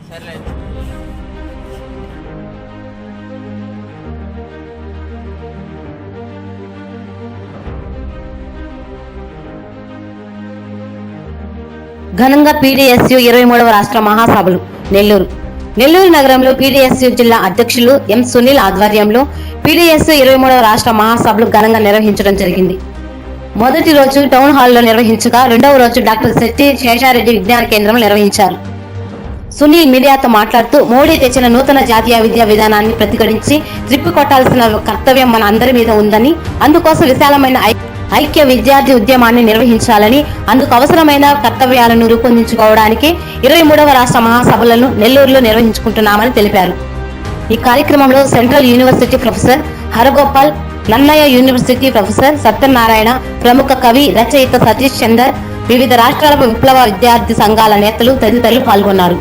ఘనంగా పీడీఎస్యు 23వ రాష్ట్ర మహాసభలు నెల్లూరు నగరంలో పీడీఎస్యు జిల్లా అధ్యక్షులు ఎం సునీల్ ఆధ్వర్యంలో పీడీఎస్యు 23వ రాష్ట్ర మహాసభలు ఘనంగా నిర్వహించడం జరిగింది. మొదటి రోజు టౌన్ హాల్లో నిర్వహించగా రెండవ రోజు డాక్టర్ శెట్టి శేషారెడ్డి విజ్ఞాన కేంద్రంలో నిర్వహించారు. సునీల్ మీడియాతో మాట్లాడుతూ మోడీ తెచ్చిన నూతన జాతీయ విద్యా విధానాన్ని ప్రతిఘటించి త్రిప్పికొట్టాల్సిన కర్తవ్యం మన అందరి మీద ఉందని, అందుకోసం విశాలమైన ఐక్య విద్యార్థి ఉద్యమాన్ని నిర్వహించాలని, అందుకు అవసరమైన కర్తవ్యాలను రూపొందించుకోవడానికి 23వ రాష్ట్ర మహాసభలను నెల్లూరులో నిర్వహించుకుంటున్నామని తెలిపారు. ఈ కార్యక్రమంలో central university professor Haragopal, Nannaya university professor Satyanarayana, ప్రముఖ కవి రచయిత సతీష్ చందర్, వివిధ రాష్ట్రాల విప్లవ విద్యార్థి సంఘాల నేతలు తదితరులు పాల్గొన్నారు.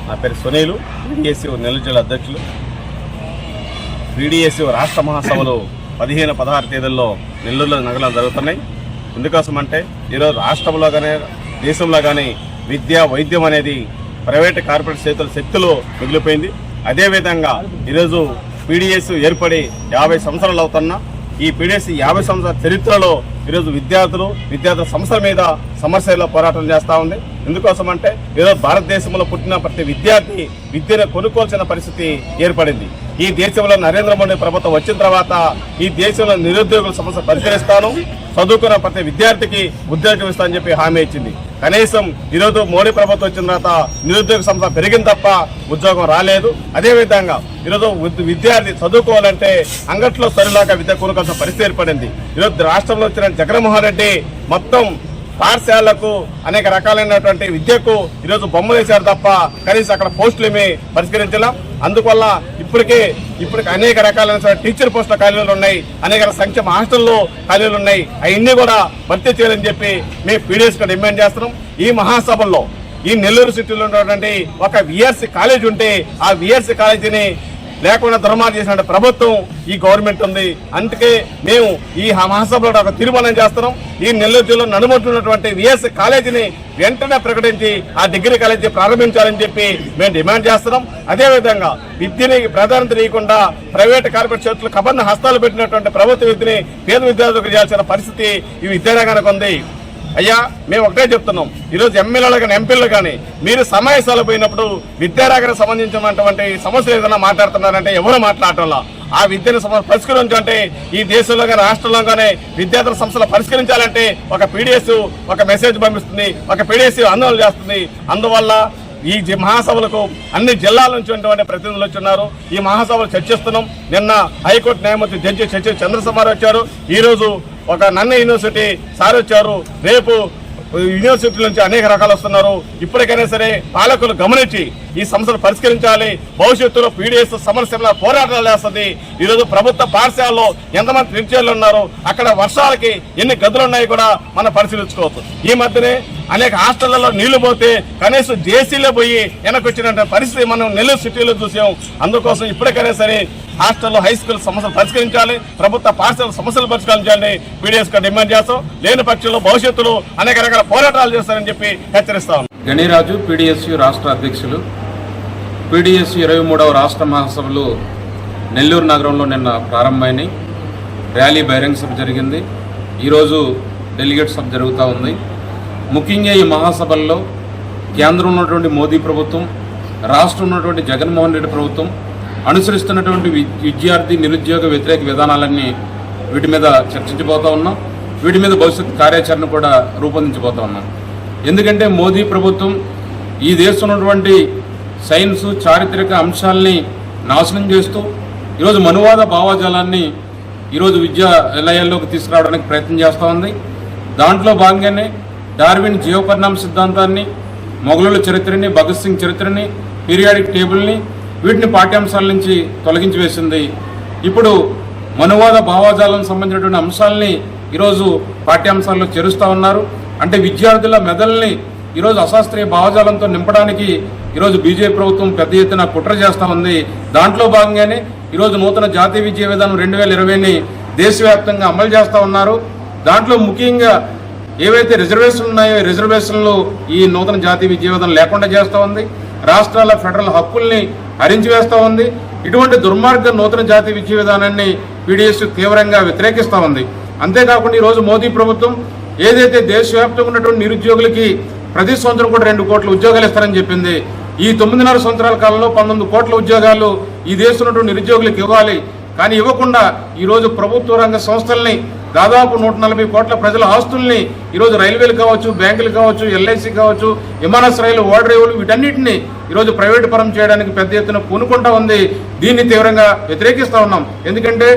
నా పేరు సునీలు, పీడీఎస్యు నెల్లూరు జిల్లా అధ్యక్షులు. పీడీఎస్యు రాష్ట్ర మహాసభలు 15-16 తేదీల్లో నెల్లూరులో నగరంలో జరుగుతున్నాయి. ఎందుకోసం అంటే ఈరోజు రాష్ట్రంలో కానీ దేశంలో కానీ విద్య వైద్యం అనేది ప్రైవేట్ కార్పొరేట్ చేతుల శక్తులు మిగిలిపోయింది. అదేవిధంగా ఈరోజు పీడీఎస్యు ఏర్పడి 50 సంవత్సరాలు అవుతున్నా ఈ పీడీఎస్యు 50 సంవత్సరాల చరిత్రలో ఈరోజు విద్యార్థుల సమస్యల మీద సమస్యల్లో పోరాటం చేస్తూ ఉంది. ఎందుకోసం అంటే ఈరోజు భారతదేశంలో పుట్టిన ప్రతి విద్యార్థి విద్యను కొనుక్కోవాల్సిన పరిస్థితి ఏర్పడింది. ఈ దేశంలో నరేంద్ర మోడీ ప్రభుత్వం వచ్చిన తర్వాత ఈ దేశంలో నిరుద్యోగుల సమస్య పరిష్కరిస్తాను, చదువుకున్న ప్రతి విద్యార్థికి ఉద్యోగం ఇస్తానని చెప్పి హామీ ఇచ్చింది. కనీసం ఈరోజు మోడీ ప్రభుత్వం వచ్చిన తర్వాత నిరుద్యోగ సమస్య పెరిగింది తప్ప ఉద్యోగం రాలేదు. అదేవిధంగా ఈరోజు విద్యార్థి చదువుకోవాలంటే అంగట్లో సరిలాగా విద్య కొనుక్కోవాల్సిన పరిస్థితి ఏర్పడింది. ఈరోజు రాష్ట్రంలో వచ్చిన జగన్మోహన్ రెడ్డి మొత్తం పాఠశాలకు అనేక రకాలైనటువంటి విద్యకు ఈరోజు బొమ్మలు వేశారు తప్ప కనీసం అక్కడ పోస్టులు ఏమీ పరిష్కరించలేం. అందువల్ల ఇప్పటికి అనేక రకాలైన టీచర్ పోస్టుల ఖాళీలు ఉన్నాయి, అనేక సంక్షేమ హాస్టల్లో ఖాళీలు ఉన్నాయి. అవన్నీ కూడా భర్తీ చేయాలని చెప్పి మేము పీడీఎస్గా డిమాండ్ చేస్తున్నాం. ఈ మహాసభల్లో ఈ నెల్లూరు సిటీలో ఉన్నటువంటి ఒక విఆర్సీ కాలేజ్ ఉంటే ఆ విఆర్సీ కాలేజీని లేకుండా దుర్మార్గం చేసిన ప్రభుత్వం ఈ గవర్నమెంట్ ఉంది. అందుకే మేము ఈ మహాసభలో ఒక తీర్మానం చేస్తున్నాం. ఈ నెల్లూరు జిల్లాలో నడుముతున్నటువంటి విఎస్ కాలేజీని వెంటనే ప్రకటించి ఆ డిగ్రీ కాలేజీ ప్రారంభించాలని చెప్పి మేము డిమాండ్ చేస్తున్నాం. అదేవిధంగా విద్యని ప్రాధాన్యత ఇవ్వకుండా ప్రైవేట్ కార్పొరేట్ చేతులు కబర్న హస్తాలు పెట్టినటువంటి ప్రభుత్వ విద్యని పేద విద్యార్థులకు చేయాల్సిన పరిస్థితి ఈ విద్యారంగానికి ఉంది. అయ్యా, మేము ఒకటే చెప్తున్నాం, ఈరోజు ఎమ్మెల్యేలు కానీ ఎంపీలు కానీ మీరు సమావేశాలు పోయినప్పుడు విద్యారంగానికి సంబంధించినటువంటి సమస్యలు ఏదైనా మాట్లాడుతున్నారంటే ఎవరు మాట్లాడటంలా ఆ విద్యను పరిష్కరించాలంటే ఈ దేశంలో కానీ రాష్ట్రంలో కానీ విద్యార్థుల సమస్యలు పరిష్కరించాలంటే ఒక పీడీఎస్ ఒక మెసేజ్ పంపిస్తుంది, ఒక పీడీఎస్ ఆందోళన చేస్తుంది. అందువల్ల ఈ మహాసభలకు అన్ని జిల్లాల నుంచి ఉన్నటువంటి ప్రతినిధులు వచ్చున్నారు. ఈ మహాసభలు చర్చిస్తున్నాం. నిన్న హైకోర్టు న్యాయమూర్తి జడ్జి చంద్రశేఖర్ వచ్చారు. ఈరోజు ఒక నన్న యూనివర్సిటీ సార్ వచ్చారు. రేపు యూనివర్సిటీల నుంచి అనేక రకాలు వస్తున్నారు. ఇప్పటికైనా సరే పాలకులు గమనించి ఈ సమస్యలు పరిష్కరించాలి. భవిష్యత్తులో పీడీఎస్ సమస్యల పోరాటాలు చేస్తుంది. ఈరోజు ప్రభుత్వ పాఠశాలలో ఎంతమంది టీచర్లు ఉన్నారు, అక్కడ వర్షాలకి ఎన్ని గదులు ఉన్నాయి కూడా మనం పరిశీలించుకోవచ్చు. ఈ మధ్యనే అనేక హాస్టళ్లలో నీళ్లు పోతే కనీసం జేసీలో పోయి వెనకొచ్చిన పరిస్థితి మనం నెల్లూరు సిటీలో చూసాం. అందుకోసం ఇప్పటికైనా సరే హాస్టల్లో హై స్కూల్ సమస్యలు పరిష్కరించాలి, ప్రభుత్వ పాఠశాల సమస్యలు పరిష్కరించాలని పీడీఎస్గా డిమాండ్ చేస్తాం. లేని పక్షంలో భవిష్యత్తులో అనేక రకాల పోరాటాలు చేస్తారని చెప్పి హెచ్చరిస్తాం. గణిరాజు, పీడీఎస్యు రాష్ట్ర అధ్యక్షులు. పీడీఎస్యు 23వ రాష్ట్ర మహాసభలు నెల్లూరు నగరంలో నిన్న ప్రారంభమైనాయి. ర్యాలీ బహిరంగ సభ జరిగింది. ఈరోజు డెలిగేట్ సభ జరుగుతూ ఉంది. ముఖ్యంగా ఈ మహాసభల్లో కేంద్రం ఉన్నటువంటి మోదీ ప్రభుత్వం, రాష్ట్రం ఉన్నటువంటి జగన్మోహన్ రెడ్డి ప్రభుత్వం అనుసరిస్తున్నటువంటి విద్యార్థి నిరుద్యోగ వ్యతిరేక విధానాలన్నీ వీటి మీద చర్చించబోతూ ఉన్నాం. వీటి మీద భవిష్యత్ కార్యాచరణ కూడా రూపొందించబోతూ ఉన్నాం. ఎందుకంటే మోదీ ప్రభుత్వం ఈ దేశంలో ఉన్నటువంటి సైన్సు చారిత్రక అంశాలని నాశనం చేస్తూ ఈరోజు మనువాద భావజాలాన్ని ఈరోజు విద్యాలయాల్లోకి తీసుకురావడానికి ప్రయత్నం చేస్తూ ఉంది. దాంట్లో భాగంగానే డార్విన్ జీవపరిణామ సిద్ధాంతాన్ని, మొఘలుల చరిత్రని, భగత్ సింగ్ చరిత్రని, పీరియాడిక్ టేబుల్ని వీటిని పాఠ్యాంశాల నుంచి తొలగించి వేసింది. ఇప్పుడు మనువాద భావజాలకు సంబంధించినటువంటి అంశాలని ఈరోజు పాఠ్యాంశాల్లో చేరుస్తూ ఉన్నారు. అంటే విద్యార్థుల మెదల్ని ఈరోజు అశాస్త్రీయ భావజాలంతో నింపడానికి ఈరోజు బీజేపీ ప్రభుత్వం పెద్ద ఎత్తున కుట్ర చేస్తూ ఉంది. దాంట్లో భాగంగానే ఈరోజు నూతన జాతీయ విద్యా విధానం 2020ని దేశవ్యాప్తంగా అమలు చేస్తూ ఉన్నారు. దాంట్లో ముఖ్యంగా ఏవైతే రిజర్వేషన్లు ఉన్నాయో రిజర్వేషన్లు ఈ నూతన జాతీయ విద్యా విధానం లేకుండా చేస్తూ ఉంది. రాష్ట్రాల ఫెడరల్ హక్కుల్ని హరించివేస్తూ ఉంది. ఇటువంటి దుర్మార్గ నూతన జాతీయ విద్యా విధానాన్ని పీడీఎస్ తీవ్రంగా వ్యతిరేకిస్తూ ఉంది. అంతేకాకుండా ఈరోజు మోదీ ప్రభుత్వం ఏదైతే దేశవ్యాప్తంగా ఉన్నటువంటి నిరుద్యోగులకి ప్రతి సంవత్సరం కూడా 2 కోట్ల ఉద్యోగాలు ఇస్తారని చెప్పింది. ఈ 9.5 సంవత్సరాల కాలంలో 19 కోట్ల ఉద్యోగాలు ఈ దేశంలో ఉన్నటువంటి నిరుద్యోగులకు ఇవ్వాలి. కానీ ఇవ్వకుండా ఈరోజు ప్రభుత్వ రంగ సంస్థల్ని దాదాపు 140 కోట్ల ప్రజల ఆస్తుల్ని ఈరోజు రైల్వేలు కావచ్చు, బ్యాంకులు కావచ్చు, ఎల్ఐసి కావచ్చు, విమానాశ్రయాలు, ఓడరేవులు వీటన్నిటిని ఈరోజు ప్రైవేటు పరం చేయడానికి పెద్ద ఎత్తున పూనుకుంటా ఉంది. దీన్ని తీవ్రంగా వ్యతిరేకిస్తూ ఉన్నాం. ఎందుకంటే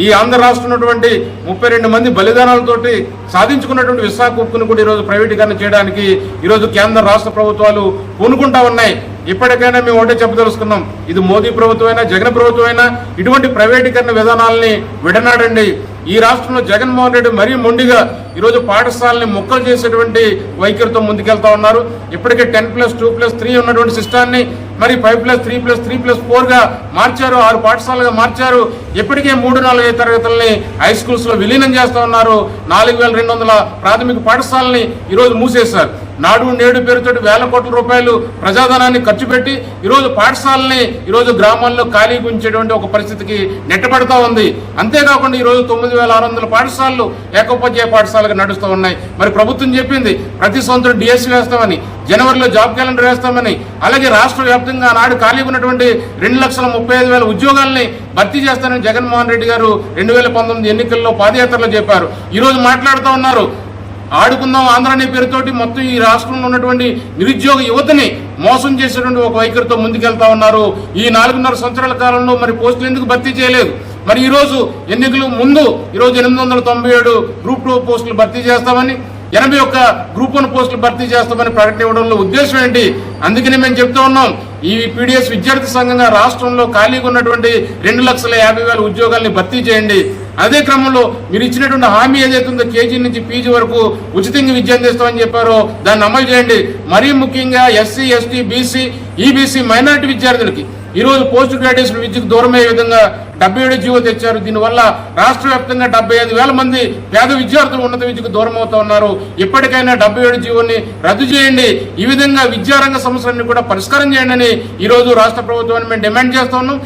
ఈ ఆంధ్ర రాష్ట్రం ఉన్నటువంటి 32 మంది బలిదానాలతోటి సాధించుకున్నటువంటి విశాఖ ఉక్కును కూడా ఈరోజు ప్రైవేటీకరణ చేయడానికి ఈరోజు కేంద్ర రాష్ట్ర ప్రభుత్వాలు పూనుకుంటా ఉన్నాయి. ఇప్పటికైనా మేము ఒకటే చెప్పదలుచుకున్నాం, ఇది మోదీ ప్రభుత్వమైనా జగన్ ప్రభుత్వమైనా ఇటువంటి ప్రైవేటీకరణ విధానాలని విడనాడండి. ఈ రాష్ట్రంలో జగన్మోహన్ రెడ్డి మరీ మొండిగా ఈరోజు పాఠశాలని ముక్కలు చేసేటువంటి వైఖరితో ముందుకెళ్తా ఉన్నారు. ఇప్పటికే 10+2+3 ఉన్నటువంటి సిస్టాన్ని మరి 5+3+3+4గా మార్చారు. 6 పాఠశాలగా మార్చారు. ఇప్పటికే 3-4 తరగతుల్ని హై స్కూల్స్ లో విలీనం చేస్తా ఉన్నారు. 4200 ప్రాథమిక పాఠశాలని ఈరోజు మూసేశారు. నాడు నేడు పేరుతోటి వేల కోట్ల రూపాయలు ప్రజాధనాన్ని ఖర్చు పెట్టి ఈరోజు పాఠశాలని ఈరోజు గ్రామాల్లో ఖాళీ ఉంచేటువంటి ఒక పరిస్థితికి నెట్టబడతా ఉంది. అంతేకాకుండా ఈరోజు 9600 పాఠశాలలు ఏకోపాధ్యాయ పాఠశాలగా నడుస్తూ ఉన్నాయి. మరి ప్రభుత్వం చెప్పింది ప్రతి సంవత్సరం డిఎస్సీ వేస్తామని, జనవరిలో జాబ్ క్యాలెండర్ వేస్తామని, అలాగే రాష్ట్ర వ్యాప్తంగా నాడు ఖాళీగా ఉన్నటువంటి 2,35,000 ఉద్యోగాల్ని భర్తీ చేస్తానని జగన్మోహన్ రెడ్డి గారు 2019 ఎన్నికల్లో పాదయాత్రలో చెప్పారు. ఈరోజు మాట్లాడుతూ ఉన్నారు ఆడుకుందాం ఆంధ్ర అనే పేరుతోటి మొత్తం ఈ రాష్ట్రంలో ఉన్నటువంటి నిరుద్యోగ యువతని మోసం చేసేటువంటి ఒక వైఖరితో ముందుకెళ్తా ఉన్నారు. ఈ 4.5 సంవత్సరాల కాలంలో మరి పోస్టులు ఎందుకు భర్తీ చేయలేదు? మరి ఈరోజు ఎన్నికలు ముందు ఈరోజు 897 గ్రూప్ 2 పోస్టులు భర్తీ చేస్తామని, 81 గ్రూప్ 1 పోస్టులు భర్తీ చేస్తామని ప్రకటన ఇవ్వడంలో ఉద్దేశం ఏంటి? అందుకని మేము చెప్తూ ఉన్నాం, ఈ పీడీఎస్ విద్యార్థి సంఘంగా రాష్ట్రంలో ఖాళీగా ఉన్నటువంటి 2,50,000 ఉద్యోగాల్ని భర్తీ చేయండి. అదే క్రమంలో మీరు ఇచ్చినటువంటి హామీ ఏదైతే ఉందో కేజీ నుంచి పీజీ వరకు ఉచితంగా విద్య అందిస్తామని చెప్పారో దాన్ని అమలు చేయండి. మరీ ముఖ్యంగా SC, ST, BC, EBC minority విద్యార్థులకి ఈరోజు పోస్ట్ గ్రాడ్యుయేషన్ విద్యకు దూరమయ్యే విధంగా 77 జీవో తెచ్చారు. దీనివల్ల రాష్ట్ర వ్యాప్తంగా 75,000 మంది పేద విద్యార్థులు ఉన్నత విద్యకు దూరం అవుతా ఉన్నారు. ఇప్పటికైనా 77 జీవోని రద్దు చేయండి. ఈ విధంగా విద్యారంగ సమస్యలన్నీ కూడా పరిష్కారం చేయండి అని ఈరోజు రాష్ట్ర ప్రభుత్వాన్ని మేము డిమాండ్ చేస్తా ఉన్నాం.